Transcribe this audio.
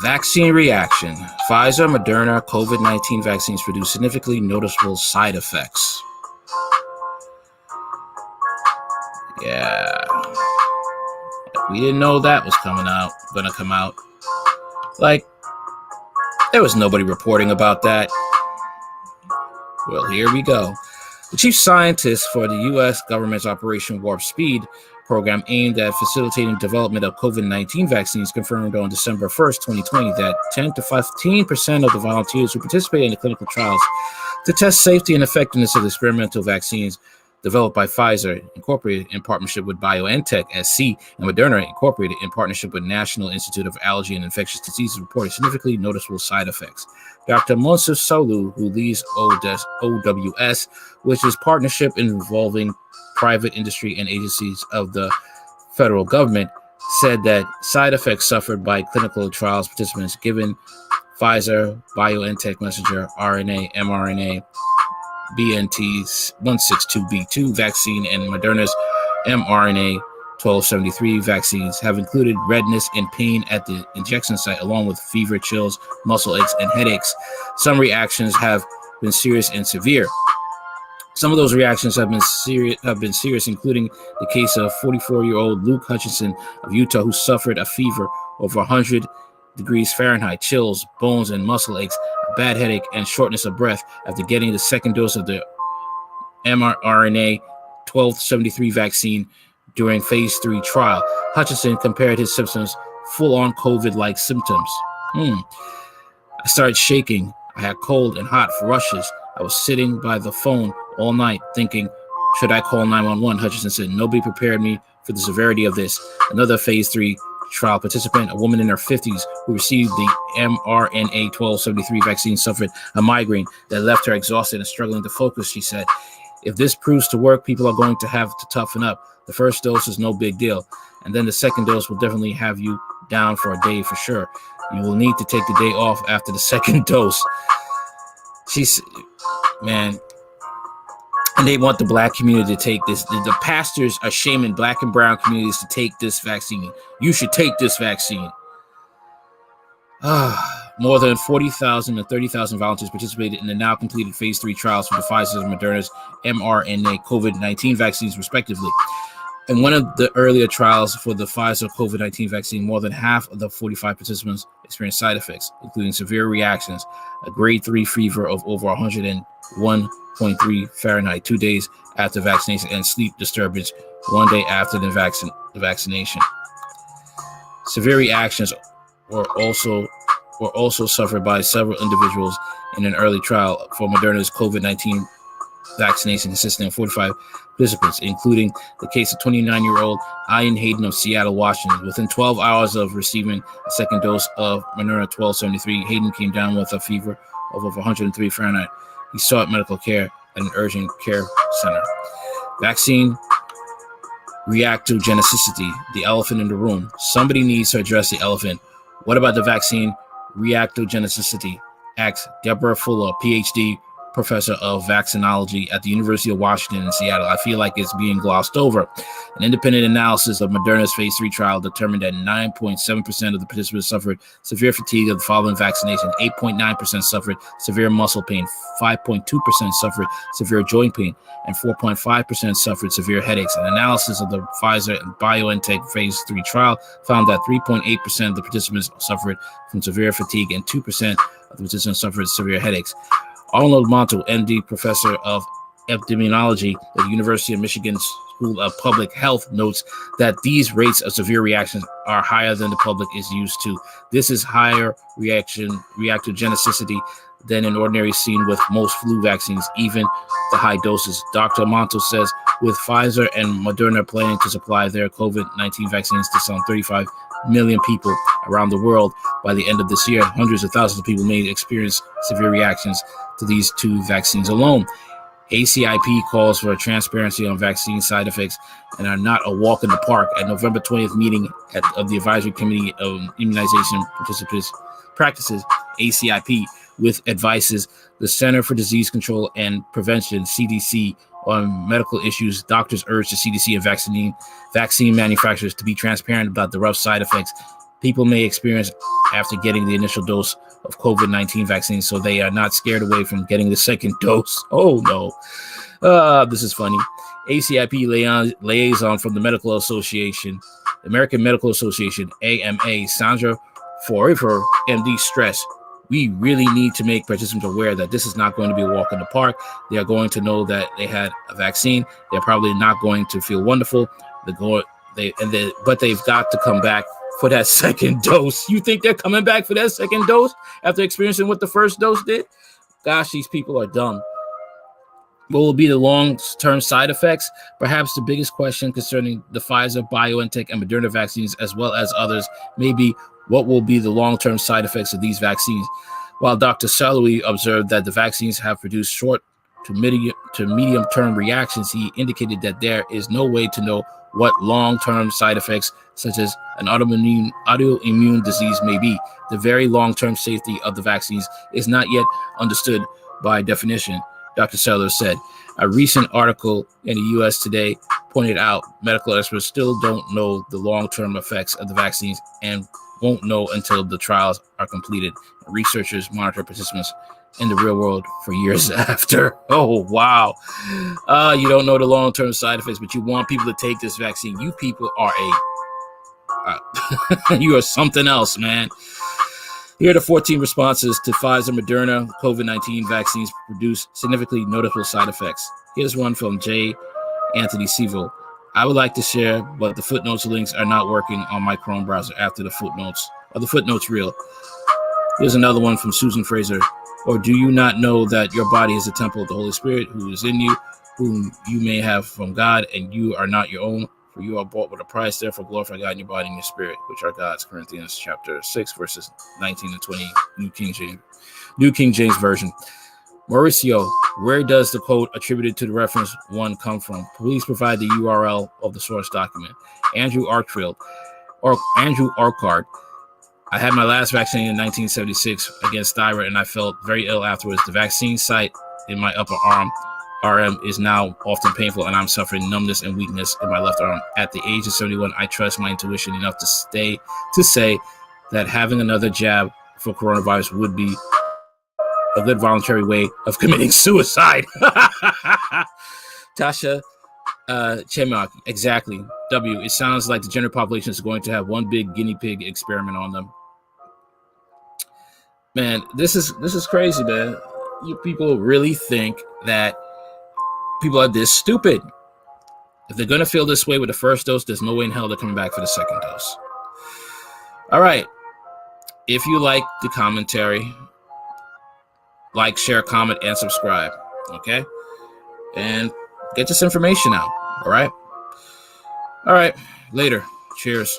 Vaccine reaction. Pfizer, Moderna, COVID-19 vaccines produce significantly noticeable side effects. Yeah. We didn't know that was gonna come out. Like, there was nobody reporting about that. Well, here we go. The chief scientist for the U.S. government's Operation Warp Speed program aimed at facilitating development of COVID-19 vaccines confirmed on December 1st, 2020, that 10 to 15% of the volunteers who participated in the clinical trials to test safety and effectiveness of the experimental vaccines developed by Pfizer, Incorporated in partnership with BioNTech SE, and Moderna, Incorporated in partnership with National Institute of Allergy and Infectious Diseases, reported significantly noticeable side effects. Dr. Monsur Solu, who leads OWS, which is partnership involving private industry and agencies of the federal government, said that side effects suffered by clinical trials participants given Pfizer, BioNTech messenger RNA, mRNA, BNT's 162b2 vaccine and Moderna's mRNA 1273 vaccines have included redness and pain at the injection site, along with fever, chills, muscle aches, and headaches. Some reactions have been serious and severe. Some of those reactions have been serious, including the case of 44-year-old Luke Hutchinson of Utah, who suffered a fever over 100 degrees Fahrenheit, chills, bones and muscle aches, a bad headache, and shortness of breath after getting the second dose of the mRNA 1273 vaccine during phase 3 trial. Hutchinson compared his symptoms full-on COVID-like symptoms. I started shaking. I had cold and hot rushes. I was sitting by the phone all night thinking, should I call 911? Hutchinson said, nobody prepared me for the severity of this. Another phase 3 trial participant, a woman in her 50s who received the mRNA 1273 vaccine, suffered a migraine that left her exhausted and struggling to focus. She said, if this proves to work, people are going to have to toughen up. The first dose is no big deal, and then the second dose will definitely have you down for a day for sure. You will need to take the day off after the second dose. Man, and they want the black community to take this. The pastors are shaming black and brown communities to take this vaccine. You should take this vaccine. More than 40,000 and 30,000 volunteers participated in the now completed phase 3 trials for the Pfizer and Moderna's mRNA COVID-19 vaccines, respectively. In one of the earlier trials for the Pfizer COVID-19 vaccine, more than half of the 45 participants experienced side effects, including severe reactions, a grade 3 fever of over 101.3 Fahrenheit 2 days after vaccination, and sleep disturbance 1 day after the vaccination. Severe reactions were also suffered by several individuals in an early trial for Moderna's COVID-19 vaccination, consisting of 45 participants, including the case of 29-year-old Ian Hayden of Seattle, Washington. Within 12 hours of receiving a second dose of Moderna 1273, Hayden came down with a fever of over 103 Fahrenheit. He sought medical care at an urgent care center. Vaccine reactogenicity, the elephant in the room. Somebody needs to address the elephant. What about the vaccine reactogenicity? Asked Deborah Fuller, PhD, professor of vaccinology at the University of Washington in Seattle. I feel like it's being glossed over. An independent analysis of Moderna's phase 3 trial determined that 9.7% of the participants suffered severe fatigue of the following vaccination, 8.9% suffered severe muscle pain, 5.2% suffered severe joint pain, and 4.5% suffered severe headaches. An analysis of the Pfizer and BioNTech phase 3 trial found that 3.8% of the participants suffered from severe fatigue and 2% of the participants suffered severe headaches. Arnold Monto, MD, professor of epidemiology at the University of Michigan School of Public Health, notes that these rates of severe reactions are higher than the public is used to. This is higher reactogenicity than in ordinary seen with most flu vaccines, even the high doses. Dr. Monto says, with Pfizer and Moderna planning to supply their COVID-19 vaccines to some 35 million people around the world by the end of this year, hundreds of thousands of people may experience severe reactions to these two vaccines alone. ACIP calls for transparency on vaccine side effects and are not a walk in the park. At November 20th meeting of the Advisory Committee of Immunization Practices, ACIP, with advises the Center for Disease Control and Prevention, CDC, on medical issues. Doctors urge the CDC and vaccine manufacturers to be transparent about the rough side effects people may experience after getting the initial dose of COVID-19 vaccine, so they are not scared away from getting the second dose. Oh, no. This is funny. ACIP liaison from the Medical Association, American Medical Association, AMA, Sandra Forever, MD, stress. We really need to make participants aware that this is not going to be a walk in the park. They are going to know that they had a vaccine. They're probably not going to feel wonderful. But they've got to come back for that second dose. You think they're coming back for that second dose after experiencing what the first dose did? Gosh, these people are dumb. What will be the long-term side effects? Perhaps the biggest question concerning the Pfizer, BioNTech, and Moderna vaccines, as well as others, may be what will be the long-term side effects of these vaccines. While Dr. Saloui observed that the vaccines have produced short to medium-term reactions, he indicated that there is no way to know what long-term side effects, such as an autoimmune disease, may be. The very long-term safety of the vaccines is not yet understood by definition, Dr. Seller said. A recent article in the U.S. Today pointed out medical experts still don't know the long-term effects of the vaccines and won't know until the trials are completed. Researchers monitor participants in the real world for years after. Oh, wow. You don't know the long-term side effects, but you want people to take this vaccine. You people are you are something else, man. Here are the 14 responses to Pfizer, Moderna, COVID-19 vaccines produce significantly noticeable side effects. Here's one from J. Anthony Sevo. I would like to share, but the footnotes links are not working on my Chrome browser after the footnotes. Are the footnotes real? Here's another one from Susan Fraser. Or do you not know that your body is a temple of the Holy Spirit who is in you, whom you may have from God, and you are not your own? For you are bought with a price, therefore glorify God in your body and your spirit, which are God's. Corinthians chapter 6, verses 19 and 20, New King James Version. Mauricio, where does the quote attributed to the reference one come from? Please provide the URL of the source document. Andrew Arkfield, or Andrew Arkard. I had my last vaccine in 1976 against thyroid, and I felt very ill afterwards. The vaccine site in my upper arm, RM, is now often painful, and I'm suffering numbness and weakness in my left arm. At the age of 71, I trust my intuition enough to say that having another jab for coronavirus would be a good voluntary way of committing suicide. Tasha Chemak, exactly. W, it sounds like the general population is going to have one big guinea pig experiment on them. Man, this is crazy, man. You people really think that people are this stupid. If they're going to feel this way with the first dose, there's no way in hell they're coming back for the second dose. All right. If you like the commentary, like, share, comment, and subscribe. Okay? And get this information out. All right? All right. Later. Cheers.